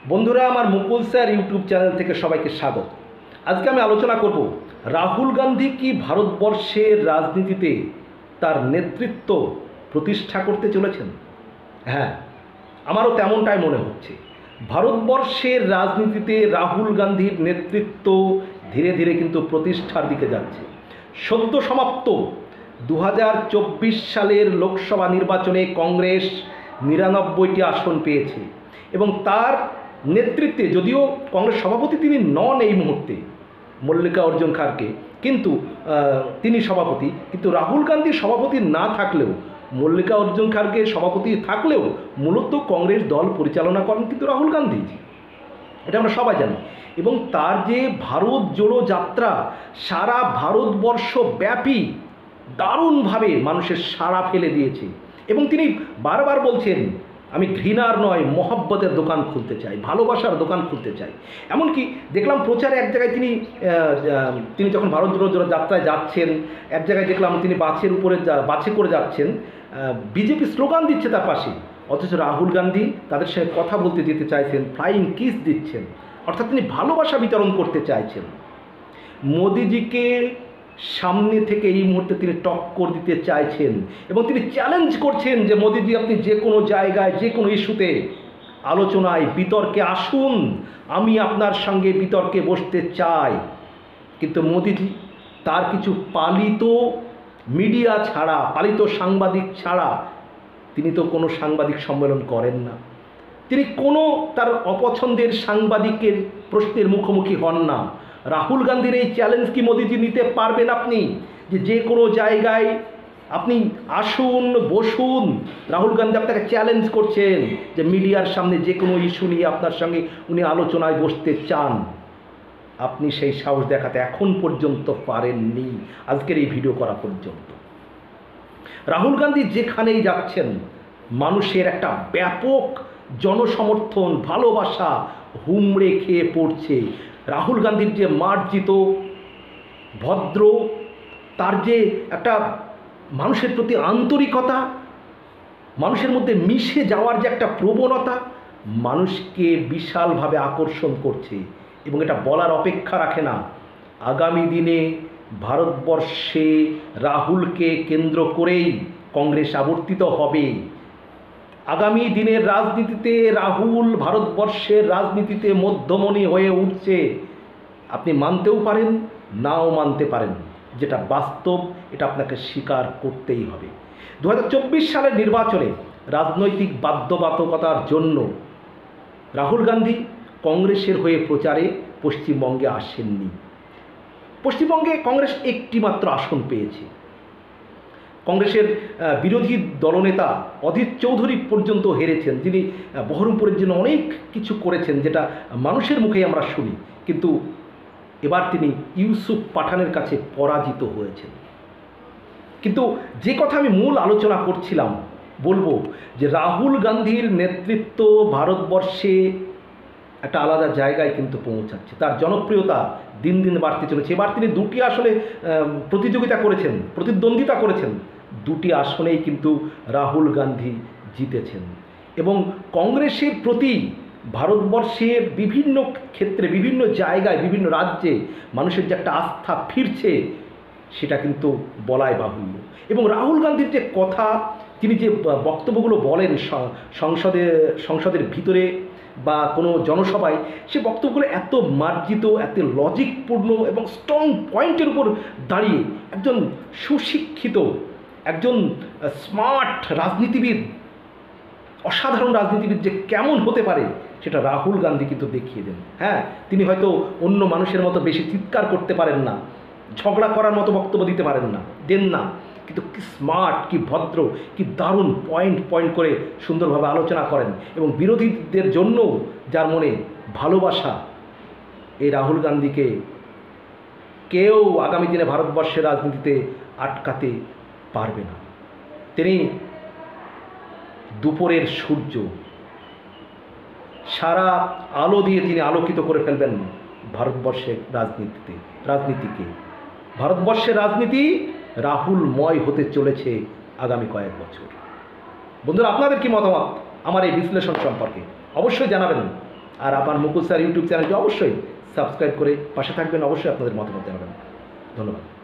বন্ধুরা, আমার মুকুল sir YouTube channel থেকে সবাইকে স্বাগত। আজকে আমি আলোচনা করব রাহুল গান্ধী কি ভারতবর্ষের রাজনীতিতে তার নেতৃত্ব প্রতিষ্ঠা করতে চলেছেন। হ্যাঁ, আমারও তেমনটাই মনে হচ্ছে। ভারতবর্ষের রাজনীতিতে রাহুল গান্ধীর নেতৃত্ব ধীরে ধীরে কিন্তু প্রতিষ্ঠার দিকে যাচ্ছে। সদ্য সমাপ্ত 2024 সালের লোকসভা নির্বাচনে কংগ্রেস 99টি আসন পেয়েছে এবং তার নেতৃত্বে, যদিও কংগ্রেস সভাপতি তিনি নন এই মুহূর্তে, মল্লিকা অর্জুন খাড়গে, কিন্তু তিনি সভাপতি, কিন্তু রাহুল গান্ধী সভাপতি না থাকলেও, মল্লিকা অর্জুন খাড়গে সভাপতি থাকলেও মূলত কংগ্রেস দল পরিচালনা করেন কিন্তু রাহুল গান্ধী, এটা আমরা সবাই জানি। এবং তার যে ভারত জোড়ো যাত্রা সারা ভারতবর্ষ ব্যাপী দারুণভাবে মানুষের সাড়া ফেলে দিয়েছে এবং তিনি বারবার বলছেন, আমি ঘৃণার নয় মহব্বতের দোকান খুলতে চাই, ভালোবাসার দোকান খুলতে চাই। এমনকি দেখলাম প্রচারে এক জায়গায় তিনি যখন ভারত জোড়ো যাত্রায় যাচ্ছেন, এক জায়গায় দেখলাম তিনি বাসে করে যাচ্ছেন, বিজেপি স্লোগান দিচ্ছে তার পাশে, অথচ রাহুল গান্ধী তাদের সঙ্গে কথা বলতে যেতে চাইছেন, ফ্লাইং কিস দিচ্ছেন, অর্থাৎ তিনি ভালোবাসা বিতরণ করতে চাইছেন। মোদিজিকে সামনে থেকে এই মুহূর্তে তিনি টক্কর দিতে চাইছেন এবং তিনি চ্যালেঞ্জ করছেন যে মোদিজি, আপনি যে কোনো জায়গায় যে কোনো ইস্যুতে আলোচনায় বিতর্কে আসুন, আমি আপনার সঙ্গে বিতর্কে বসতে চাই। কিন্তু মোদিজি তার কিছু পালিত মিডিয়া ছাড়া, পালিত সাংবাদিক ছাড়া তিনি তো কোনো সাংবাদিক সম্মেলন করেন না, তিনি কোনো তার অপছন্দের সাংবাদিকের প্রশ্নের মুখোমুখি হন না। রাহুল গান্ধীর এই চ্যালেঞ্জ কি মোদিজি নিতে পারবেন আপনি, যে কোনো জায়গায় আপনি আসুন বসুন? রাহুল গান্ধী আপনাকে চ্যালেঞ্জ করছেন যে মিডিয়ার সামনে যে কোনো ইস্যু নিয়ে আপনার সঙ্গে উনি আলোচনায় বসতে চান। আপনি সেই সাহস দেখাতে এখন পর্যন্ত পারেননি, আজকের এই ভিডিও করা পর্যন্ত। রাহুল গান্ধী যেখানেই যাচ্ছেন মানুষের একটা ব্যাপক জনসমর্থন, ভালোবাসা হুমড়ে খেয়ে পড়ছে। রাহুল গান্ধীর যে মার্জিত, ভদ্র, তার যে একটা মানুষের প্রতি আন্তরিকতা, মানুষের মধ্যে মিশে যাওয়ার যে একটা প্রবণতা, মানুষকে বিশালভাবে আকর্ষণ করছে এবং এটা বলার অপেক্ষা রাখে না। আগামী দিনে ভারতবর্ষে রাহুলকে কেন্দ্র করেই কংগ্রেস আবর্তিত হবে। আগামী দিনের রাজনীতিতে রাহুল ভারতবর্ষের রাজনীতিতে মধ্যমণি হয়ে উঠছে। আপনি মানতেও পারেন, নাও মানতে পারেন, যেটা বাস্তব এটা আপনাকে স্বীকার করতেই হবে। 2024 সালের নির্বাচনে রাজনৈতিক বাধ্যবাধকতার জন্য রাহুল গান্ধী কংগ্রেসের হয়ে প্রচারে পশ্চিমবঙ্গে আসেননি। পশ্চিমবঙ্গে কংগ্রেস একটি মাত্র আসন পেয়েছে। কংগ্রেসের বিরোধী দলনেতা অধীর চৌধুরী পর্যন্ত হেরেছেন, যিনি বহরমপুরের জন্য অনেক কিছু করেছেন, যেটা মানুষের মুখেই আমরা শুনি। কিন্তু এবার তিনি ইউসুফ পাঠানের কাছে পরাজিত হয়েছেন। কিন্তু যে কথা আমি মূল আলোচনা করছিলাম, বলবো যে রাহুল গান্ধীর নেতৃত্ব ভারতবর্ষে একটা আলাদা জায়গায় কিন্তু পৌঁছাচ্ছে। তার জনপ্রিয়তা দিন দিন বাড়তে চলেছে। এবার তিনি দুটি আসলে প্রতিদ্বন্দ্বিতা করেছেন, দুটি আসনেই কিন্তু রাহুল গান্ধী জিতেছেন এবং কংগ্রেসের প্রতি ভারতবর্ষের বিভিন্ন ক্ষেত্রে, বিভিন্ন জায়গায়, বিভিন্ন রাজ্যে মানুষের যে একটা আস্থা ফিরছে, সেটা কিন্তু বলাই বাহুল্য। এবং রাহুল গান্ধীর যে কথা, তিনি যে বক্তব্যগুলো বলেন সংসদের ভিতরে বা কোনো জনসভায়, সে বক্তব্যগুলো এত মার্জিত, এত লজিকপূর্ণ এবং স্ট্রং পয়েন্টের উপর দাঁড়িয়ে একজন সুশিক্ষিত, একজন স্মার্ট রাজনীতিবিদ, অসাধারণ রাজনীতিবিদ যে কেমন হতে পারে সেটা রাহুল গান্ধী কিন্তু দেখিয়ে দেন। হ্যাঁ, তিনি হয়তো অন্য মানুষের মতো বেশি চিৎকার করতে পারেন না, ঝগড়া করার মতো বক্তব্য দিতে পারেন না, দেন না, কিন্তু কি স্মার্ট, কি ভদ্র, কি দারুণ পয়েন্ট করে সুন্দরভাবে আলোচনা করেন এবং বিরোধীদের জন্য যার মনে ভালোবাসা, এই রাহুল গান্ধীকে কেউ আগামী দিনে ভারতবর্ষের রাজনীতিতে আটকাতে পারবে না। তিনি দুপুরের সূর্য, সারা আলো দিয়ে তিনি আলোকিত করে ফেলবেন ভারতবর্ষের রাজনীতিকে। ভারতবর্ষের রাজনীতি রাহুলময় হতে চলেছে আগামী কয়েক বছর। বন্ধুরা, আপনাদের কি মতামত আমার এই বিশ্লেষণ সম্পর্কে অবশ্যই জানাবেন। আর আমার মুকুল স্যার ইউটিউব চ্যানেলটি অবশ্যই সাবস্ক্রাইব করে পাশে থাকবেন, অবশ্যই আপনাদের মতামত জানাবেন। ধন্যবাদ।